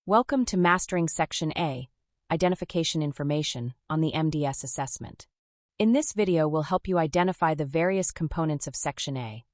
Welcome to Mastering Section A, Identification Information, on the MDS Assessment. In this video, we'll help you identify the various components of Section A,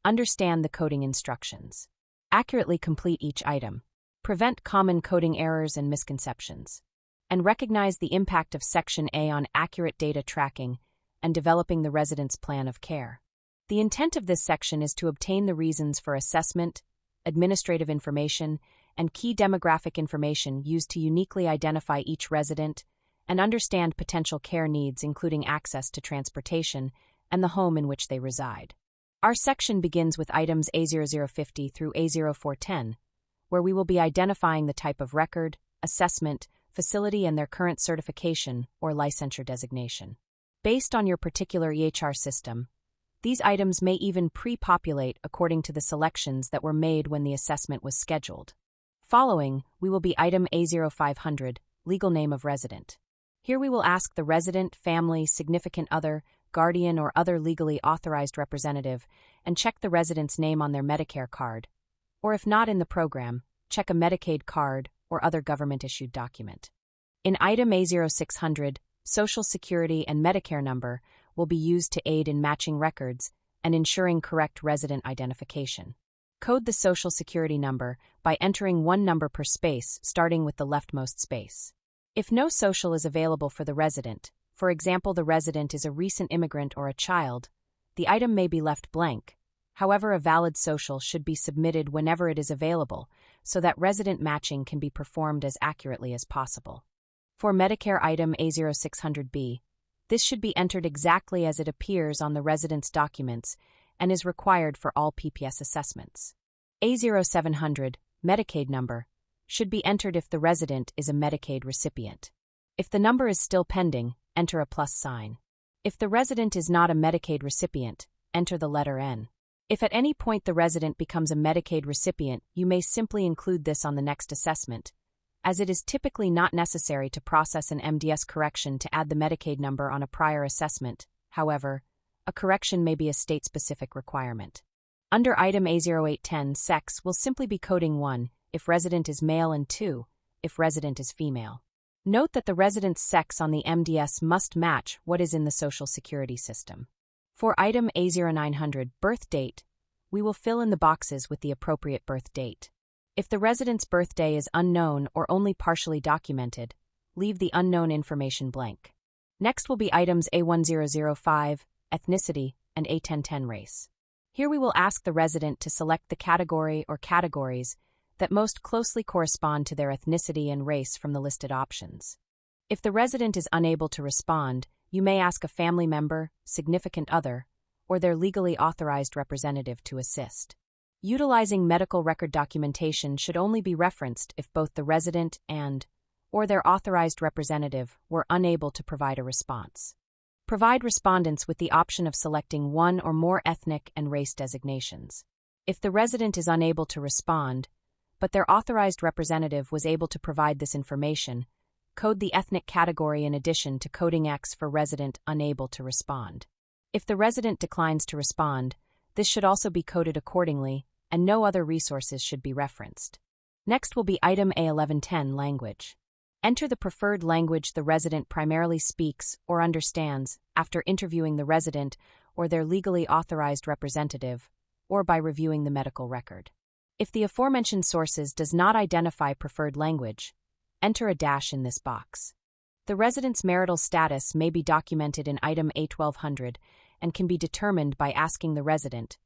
understand the coding instructions, accurately complete each item, prevent common coding errors and misconceptions, and recognize the impact of Section A on accurate data tracking and developing the resident's plan of care. The intent of this section is to obtain the reasons for assessment, administrative information, and key demographic information used to uniquely identify each resident and understand potential care needs, including access to transportation and the home in which they reside. Our section begins with items A0050 through A0410, where we will be identifying the type of record, assessment, facility, and their current certification or licensure designation. Based on your particular EHR system, these items may even pre-populate according to the selections that were made when the assessment was scheduled. Following, we will be item A0500, legal name of resident. Here we will ask the resident, family, significant other, guardian, or other legally authorized representative and check the resident's name on their Medicare card, or if not in the program, check a Medicaid card or other government-issued document. In item A0600, Social Security and Medicare number will be used to aid in matching records and ensuring correct resident identification. Code the Social Security number by entering one number per space, starting with the leftmost space. If no social is available for the resident, for example the resident is a recent immigrant or a child, the item may be left blank. However, a valid social should be submitted whenever it is available so that resident matching can be performed as accurately as possible. For Medicare item A0600B, this should be entered exactly as it appears on the resident's documents and is required for all PPS assessments. A0700, Medicaid number, should be entered if the resident is a Medicaid recipient. If the number is still pending, enter a plus sign. If the resident is not a Medicaid recipient, enter the letter N. If at any point the resident becomes a Medicaid recipient, you may simply include this on the next assessment, as it is typically not necessary to process an MDS correction to add the Medicaid number on a prior assessment. However, a correction may be a state-specific requirement. Under item A0810, sex will simply be coding 1 if resident is male and 2 if resident is female. Note that the resident's sex on the MDS must match what is in the Social Security system. For item A0900, birth date, we will fill in the boxes with the appropriate birth date. If the resident's birthday is unknown or only partially documented, leave the unknown information blank. Next will be items A1005, ethnicity, and A1010, race. Here we will ask the resident to select the category or categories that most closely correspond to their ethnicity and race from the listed options. If the resident is unable to respond, you may ask a family member, significant other, or their legally authorized representative to assist. Utilizing medical record documentation should only be referenced if both the resident or their authorized representative were unable to provide a response. Provide respondents with the option of selecting one or more ethnic and race designations. If the resident is unable to respond, but their authorized representative was able to provide this information, code the ethnic category in addition to coding X for resident unable to respond. If the resident declines to respond, this should also be coded accordingly, and no other resources should be referenced. Next will be item A1110, language. Enter the preferred language the resident primarily speaks or understands after interviewing the resident or their legally authorized representative, or by reviewing the medical record. If the aforementioned sources does not identify preferred language, enter a dash in this box. The resident's marital status may be documented in item A1200 and can be determined by asking the resident,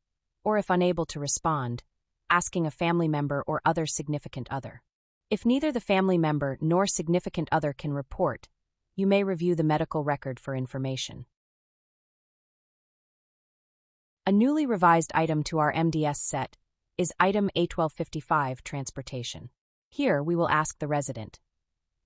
or if unable to respond, asking a family member or other significant other. If neither the family member nor significant other can report, you may review the medical record for information. A newly revised item to our MDS set is item A1255, transportation. Here we will ask the resident,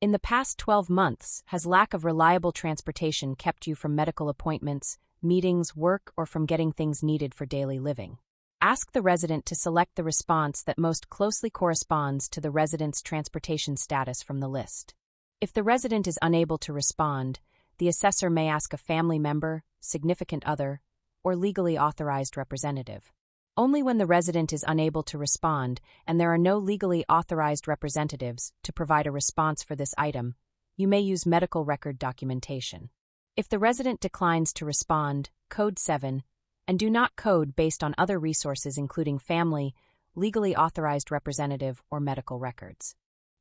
in the past 12 months, has lack of reliable transportation kept you from medical appointments, meetings, work, or from getting things needed for daily living? Ask the resident to select the response that most closely corresponds to the resident's transportation status from the list. If the resident is unable to respond, the assessor may ask a family member, significant other, or legally authorized representative. Only when the resident is unable to respond and there are no legally authorized representatives to provide a response for this item, you may use medical record documentation. If the resident declines to respond, code 7, and do not code based on other resources including family, legally authorized representative, or medical records.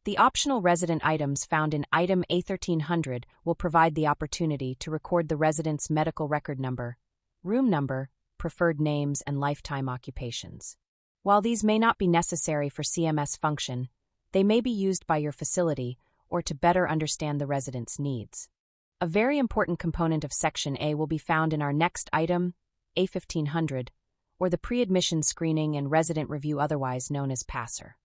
The optional resident items found in Item A1300 will provide the opportunity to record the resident's medical record number, room number, preferred names, and lifetime occupations. While these may not be necessary for CMS function, they may be used by your facility or to better understand the resident's needs. A very important component of Section A will be found in our next item, A1500, or the pre-admission screening and resident review, otherwise known as PASSER.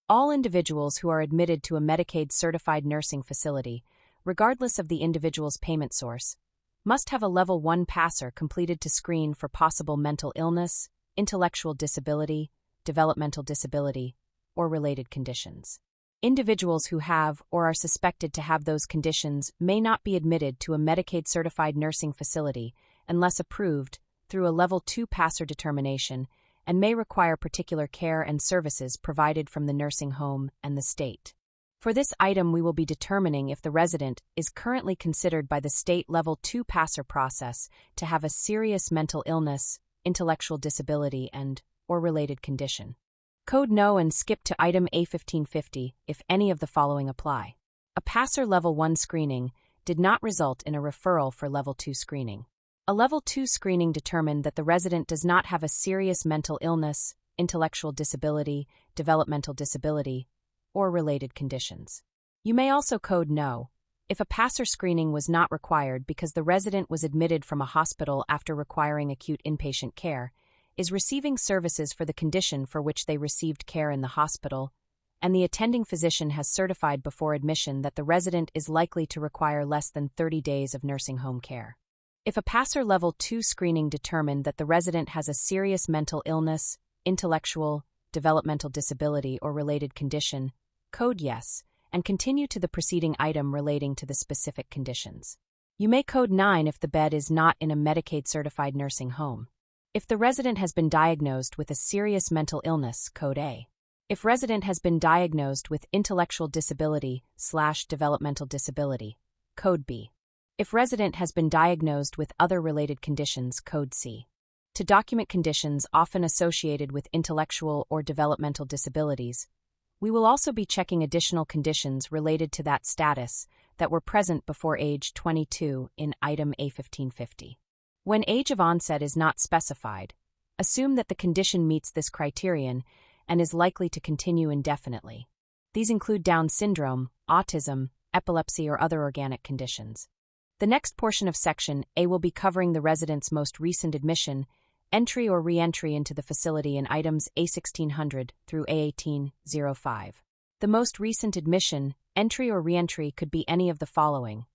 All individuals who are admitted to a Medicaid certified nursing facility, regardless of the individual's payment source, must have a Level 1 PASSER completed to screen for possible mental illness, intellectual disability, developmental disability, or related conditions. Individuals who have or are suspected to have those conditions may not be admitted to a Medicaid certified nursing facility unless approved through a Level 2 PASSER determination, and may require particular care and services provided from the nursing home and the state. For this item, we will be determining if the resident is currently considered by the state Level 2 PASSER process to have a serious mental illness, intellectual disability, and/or related condition. Code No and skip to Item A1550 if any of the following apply. A PASSER Level 1 screening did not result in a referral for Level 2 screening. A Level 2 screening determined that the resident does not have a serious mental illness, intellectual disability, developmental disability, or related conditions. You may also code No if a PASSER screening was not required because the resident was admitted from a hospital after requiring acute inpatient care, is receiving services for the condition for which they received care in the hospital, and the attending physician has certified before admission that the resident is likely to require less than 30 days of nursing home care. If a PASSER Level 2 screening determined that the resident has a serious mental illness, intellectual, developmental disability, or related condition, code Yes, and continue to the preceding item relating to the specific conditions. You may code 9 if the bed is not in a Medicaid-certified nursing home. If the resident has been diagnosed with a serious mental illness, code A. If resident has been diagnosed with intellectual disability/developmental disability, code B. If resident has been diagnosed with other related conditions, code C. To document conditions often associated with intellectual or developmental disabilities, we will also be checking additional conditions related to that status that were present before age 22 in Item A1550. When age of onset is not specified, assume that the condition meets this criterion and is likely to continue indefinitely. These include Down syndrome, autism, epilepsy, or other organic conditions. The next portion of Section A will be covering the resident's most recent admission, entry or re-entry into the facility in items A1600 through A1805. The most recent admission, entry or re-entry could be any of the following: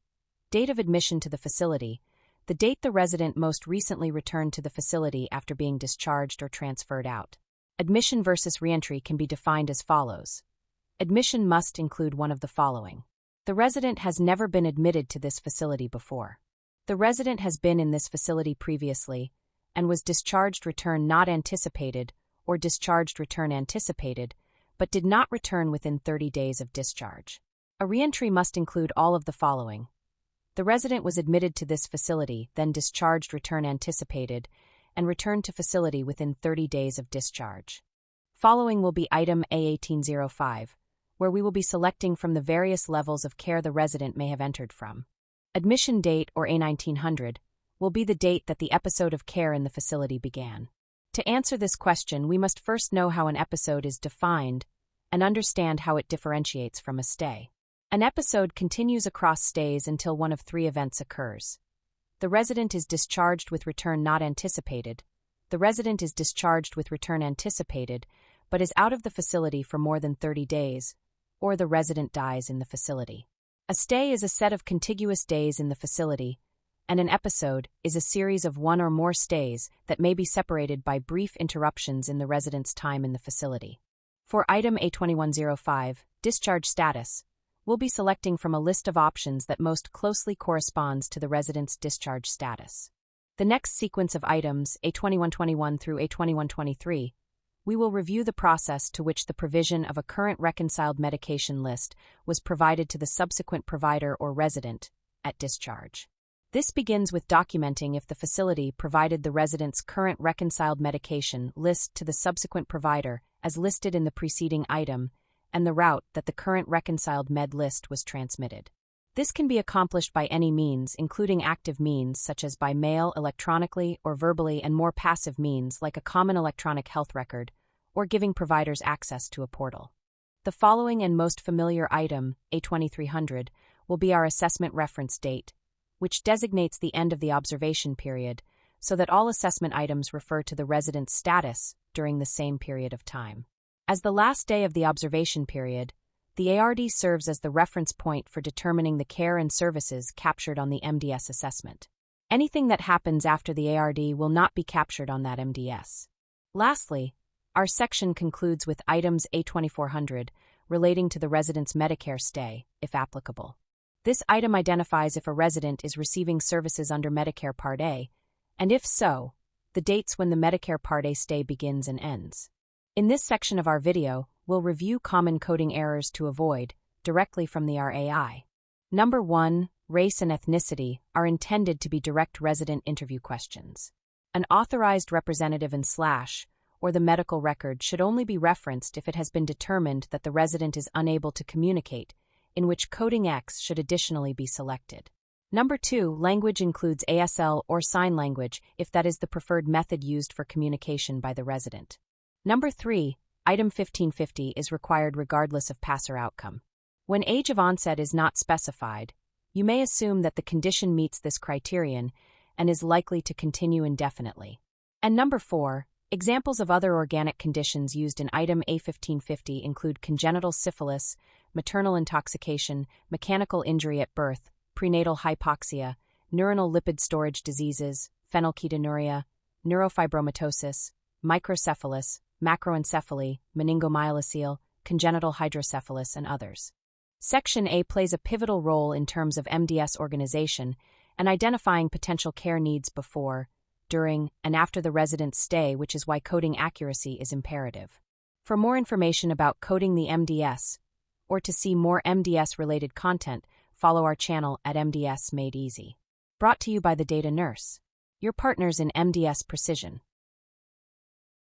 date of admission to the facility, the date the resident most recently returned to the facility after being discharged or transferred out. Admission versus re-entry can be defined as follows. Admission must include one of the following. The resident has never been admitted to this facility before. The resident has been in this facility previously and was discharged return not anticipated or discharged return anticipated, but did not return within 30 days of discharge. A re-entry must include all of the following. The resident was admitted to this facility, then discharged return anticipated, and returned to facility within 30 days of discharge. Following will be Item A1805, where we will be selecting from the various levels of care the resident may have entered from. Admission date, or A1900, will be the date that the episode of care in the facility began. To answer this question, we must first know how an episode is defined and understand how it differentiates from a stay. An episode continues across stays until one of three events occurs. The resident is discharged with return not anticipated. The resident is discharged with return anticipated, but is out of the facility for more than 30 days, or the resident dies in the facility. A stay is a set of contiguous days in the facility, and an episode is a series of one or more stays that may be separated by brief interruptions in the resident's time in the facility. For Item A2105, discharge status, we'll be selecting from a list of options that most closely corresponds to the resident's discharge status. The next sequence of items, A2121 through A2123, we will review the process to which the provision of a current reconciled medication list was provided to the subsequent provider or resident at discharge. This begins with documenting if the facility provided the resident's current reconciled medication list to the subsequent provider as listed in the preceding item and the route that the current reconciled med list was transmitted. This can be accomplished by any means, including active means such as by mail, electronically, or verbally, and more passive means like a common electronic health record, or giving providers access to a portal. The following and most familiar item, A2300, will be our assessment reference date, which designates the end of the observation period, so that all assessment items refer to the resident's status during the same period of time. As the last day of the observation period, the ARD serves as the reference point for determining the care and services captured on the MDS assessment. Anything that happens after the ARD will not be captured on that MDS. Lastly, our section concludes with items A2400 relating to the resident's Medicare stay, if applicable. This item identifies if a resident is receiving services under Medicare Part A, and if so, the dates when the Medicare Part A stay begins and ends. In this section of our video, we'll review common coding errors to avoid directly from the RAI. Number 1, race and ethnicity are intended to be direct resident interview questions. An authorized representative and or the medical record should only be referenced if it has been determined that the resident is unable to communicate, in which coding X should additionally be selected. Number 2, language includes ASL or sign language if that is the preferred method used for communication by the resident. Number 3, item 1550 is required regardless of passer outcome. When age of onset is not specified, you may assume that the condition meets this criterion and is likely to continue indefinitely. And number 4, examples of other organic conditions used in item A1550 include congenital syphilis, maternal intoxication, mechanical injury at birth, prenatal hypoxia, neuronal lipid storage diseases, phenylketonuria, neurofibromatosis, microcephalus, macroencephaly, meningomyelocele, congenital hydrocephalus, and others. Section A plays a pivotal role in terms of MDS organization and identifying potential care needs before, during, and after the resident's stay, which is why coding accuracy is imperative. For more information about coding the MDS, or to see more MDS-related content, follow our channel at MDS Made Easy. Brought to you by the Data Nurse, your partners in MDS Precision.